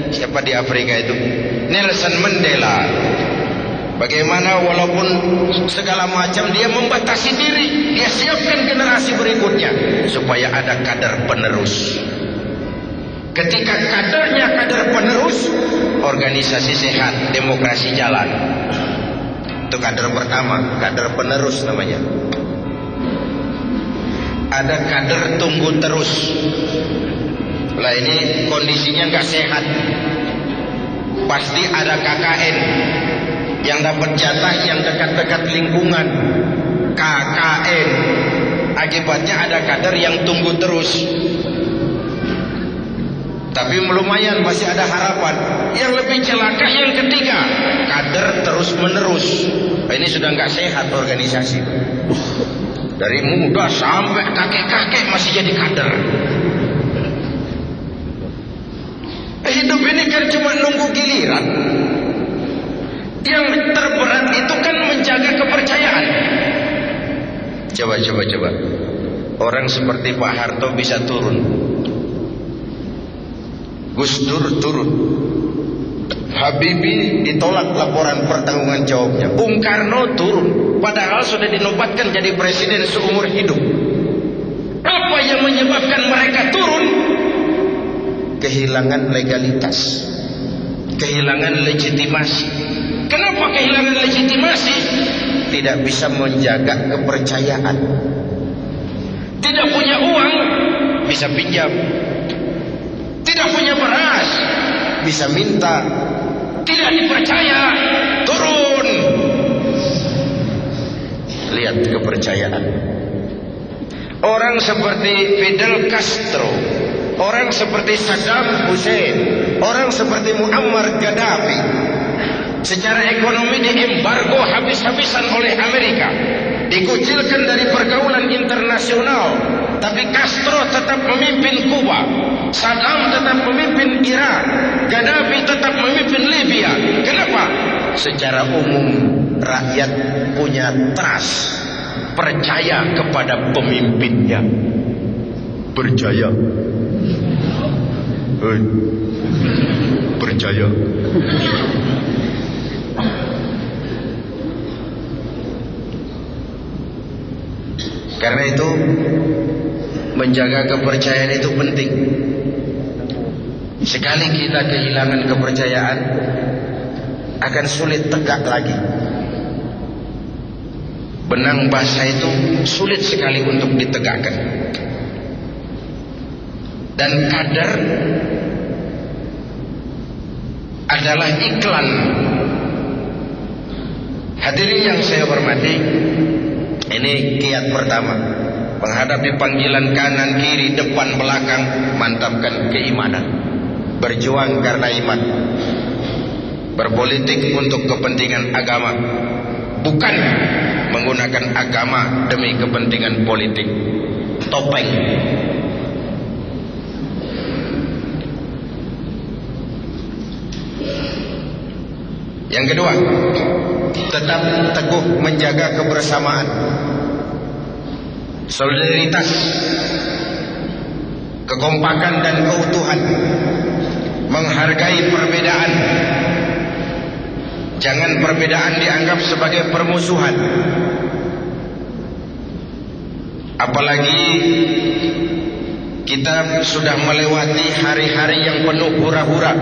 siapa di Afrika itu, Nelson Mandela. Bagaimana walaupun segala macam dia membatasi diri, dia siapkan generasi berikutnya supaya ada kader penerus. Ketika kadernya kader penerus, organisasi sehat, demokrasi jalan. Itu kader pertama, kader penerus namanya. Ada kader tunggu terus. Lah ini kondisinya nggak sehat. Pasti ada KKN yang dapat jatah yang dekat-dekat lingkungan. KKN. Akibatnya ada kader yang tunggu terus. Tapi lumayan masih ada harapan. Yang lebih celaka yang ketiga, kader terus menerus. Ini sudah nggak sehat organisasi. Dari muda sampai kakek-kakek masih jadi kader. Hidup ini kan cuma nunggu giliran. Yang terberat itu kan menjaga kepercayaan. Coba. Orang seperti Pak Harto bisa turun. Gus Dur turun. Habibie ditolak laporan pertanggungan jawabnya. Bung Karno turun. Padahal sudah dinobatkan jadi presiden seumur hidup. Apa yang menyebabkan mereka turun? Kehilangan legalitas, kehilangan legitimasi. Kenapa kehilangan legitimasi? Tidak bisa menjaga kepercayaan. Tidak punya uang, bisa pinjam. Tidak punya beras, bisa minta. Tidak dipercaya, turun. Lihat kepercayaan. Orang seperti Fidel Castro, orang seperti Saddam Hussein, orang seperti Muammar Gaddafi, secara ekonomi diembargo habis-habisan oleh Amerika, dikucilkan dari pergaulan internasional. Tapi Castro tetap memimpin Kuba, Saddam tetap memimpin Irak, Gaddafi tetap memimpin Libya. Kenapa? Secara umum rakyat punya trust, percaya kepada pemimpinnya. Percaya. Percaya. Karena itu menjaga kepercayaan itu penting. Sekali kita kehilangan kepercayaan, akan sulit tegak lagi. Benang basah itu sulit sekali untuk ditegakkan. Dan kader adalah iklan. Hadirin yang saya hormati, ini kiat pertama. Menghadapi panggilan kanan, kiri, depan, belakang, mantapkan keimanan. Berjuang karena iman. Berpolitik untuk kepentingan agama, bukan menggunakan agama demi kepentingan politik. Topeng. Yang kedua, tetap teguh menjaga kebersamaan, solidaritas, kekompakan dan keutuhan, menghargai perbedaan. Jangan perbedaan dianggap sebagai permusuhan. Apalagi kita sudah melewati hari-hari yang penuh hura-hura.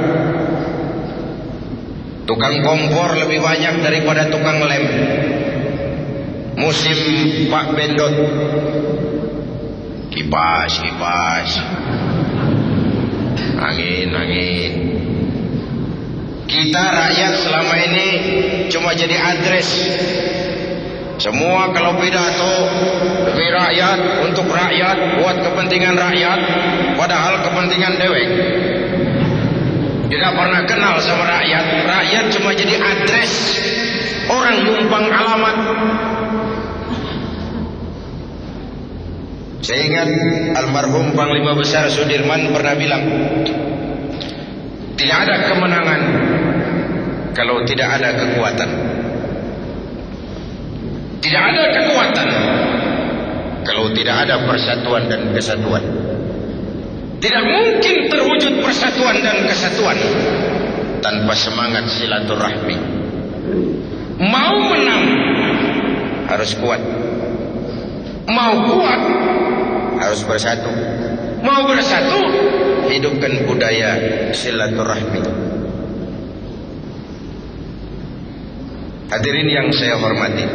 Tukang kompor lebih banyak daripada tukang lem. Musim Pak Bendot, kipas, angin. Kita rakyat selama ini cuma jadi address. Semua kalau pidato demi rakyat, untuk rakyat, buat kepentingan rakyat, padahal kepentingan dewek. Tidak pernah kenal sama rakyat. Rakyat cuma jadi address, orang numpang alamat. Saya ingat almarhum Panglima Besar Sudirman pernah bilang, tidak ada kemenangan kalau tidak ada kekuatan. Tidak ada kekuatan kalau tidak ada persatuan dan kesatuan. Tidak mungkin terwujud persatuan dan kesatuan tanpa semangat silaturahmi. Mau menang harus kuat. Mau kuat harus bersatu. Mau bersatu, hidupkan budaya silaturahmi. Hadirin yang saya hormati,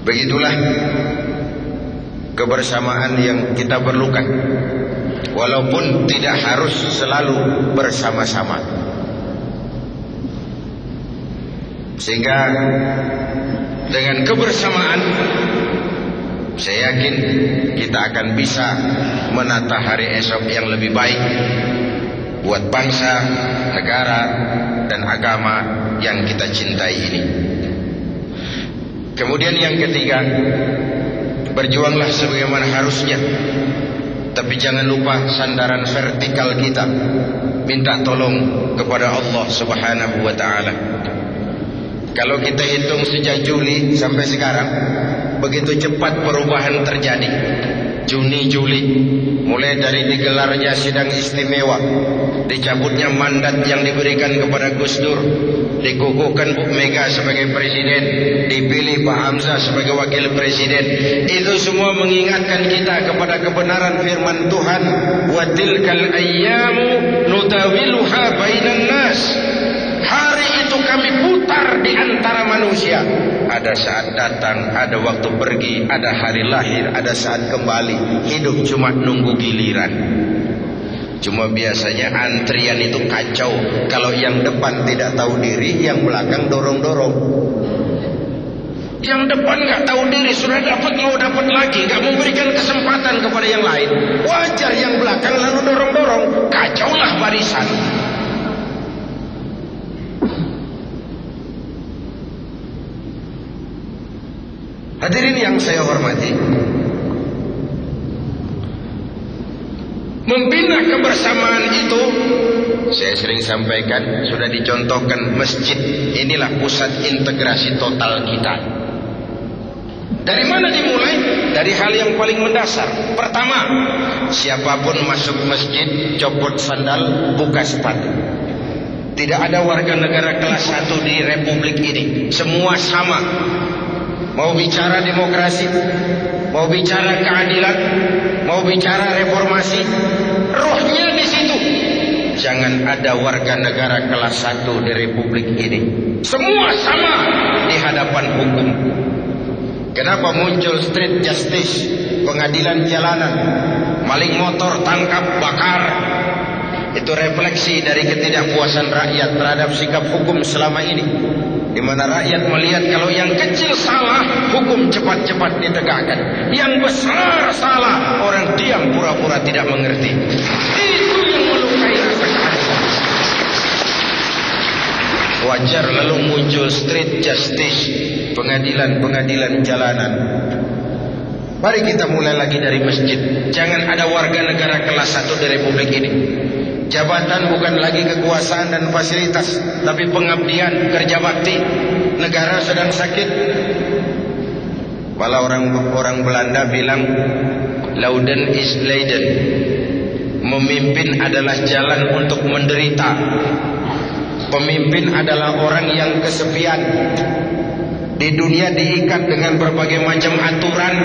begitulah kebersamaan yang kita perlukan, walaupun tidak harus selalu bersama-sama. Sehingga dengan kebersamaan, saya yakin kita akan bisa menata hari esok yang lebih baik buat bangsa, negara, dan agama yang kita cintai ini. Kemudian yang ketiga, berjuanglah sebagaimana harusnya, tapi jangan lupa sandaran vertikal kita, minta tolong kepada Allah Subhanahu wa ta'ala. Kalau kita hitung sejak Juli sampai sekarang, begitu cepat perubahan terjadi. Juni, Juli, mulai dari digelarnya sidang istimewa, dicabutnya mandat yang diberikan kepada Gus Dur, dikukuhkan Bu Mega sebagai presiden, dipilih Pak Hamzah sebagai wakil presiden. Itu semua mengingatkan kita kepada kebenaran firman Tuhan, wa tilkal ayyamu nutawiluha bainan nas. Hari itu kami putar di antara manusia. Ada saat datang, ada waktu pergi, ada hari lahir, ada saat kembali. Hidup cuma nunggu giliran. Cuma biasanya antrian itu kacau. Kalau yang depan tidak tahu diri, yang belakang dorong-dorong. Yang depan nggak tahu diri, sudah dapat mau dapat lagi, nggak memberikan kesempatan kepada yang lain. Wajar yang belakang lalu dorong-dorong, kacaulah barisan. Hadirin yang saya hormati, membina kebersamaan itu, saya sering sampaikan, sudah dicontohkan masjid. Inilah pusat integrasi total kita. Dari mana dimulai? Dari hal yang paling mendasar. Pertama, siapapun masuk masjid, copot sandal, buka sepatu. Tidak ada warga negara kelas 1 di republik ini. Semua sama. Mau bicara demokrasi, mau bicara keadilan, mau bicara reformasi, rohnya di situ. Jangan ada warga negara kelas 1 di republik ini. Semua sama di hadapan hukum. Kenapa muncul street justice, pengadilan jalanan, maling motor tangkap, bakar? Itu refleksi dari ketidakpuasan rakyat terhadap sikap hukum selama ini. Di mana rakyat melihat kalau yang kecil salah, hukum cepat-cepat ditegakkan. Yang besar salah, orang diam pura-pura tidak mengerti. Itu yang melukai rasa keadilan. Wajar lalu muncul street justice, pengadilan-pengadilan jalanan. Mari kita mulai lagi dari masjid. Jangan ada warga negara kelas 1 di republik ini. Jabatan bukan lagi kekuasaan dan fasilitas, tapi pengabdian, kerja bakti. Negara sedang sakit. Malah orang Belanda bilang, Lauden is Leiden. Memimpin adalah jalan untuk menderita. Pemimpin adalah orang yang kesepian. Di dunia diikat dengan berbagai macam aturan,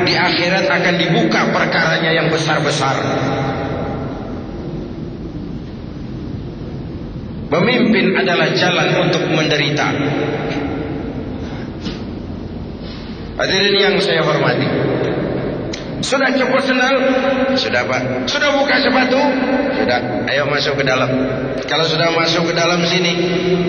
di akhirat akan dibuka perkaranya yang besar-besar. Pemimpin adalah jalan untuk menderita. Hadirin yang saya hormati, sudah copot sendal? Sudah Pak. Sudah buka sepatu? Sudah. Ayo masuk ke dalam. Kalau sudah masuk ke dalam sini,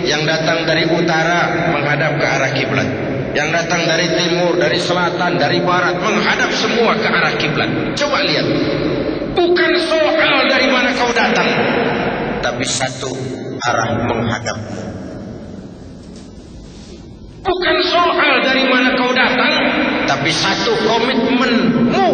yang datang dari utara menghadap ke arah kiblat, yang datang dari timur, dari selatan, dari barat menghadap semua ke arah kiblat. Coba lihat. Bukan soal dari mana kau datang, tapi satu arah menghadap. Bukan soal dari mana kau datang, tapi satu komitmenmu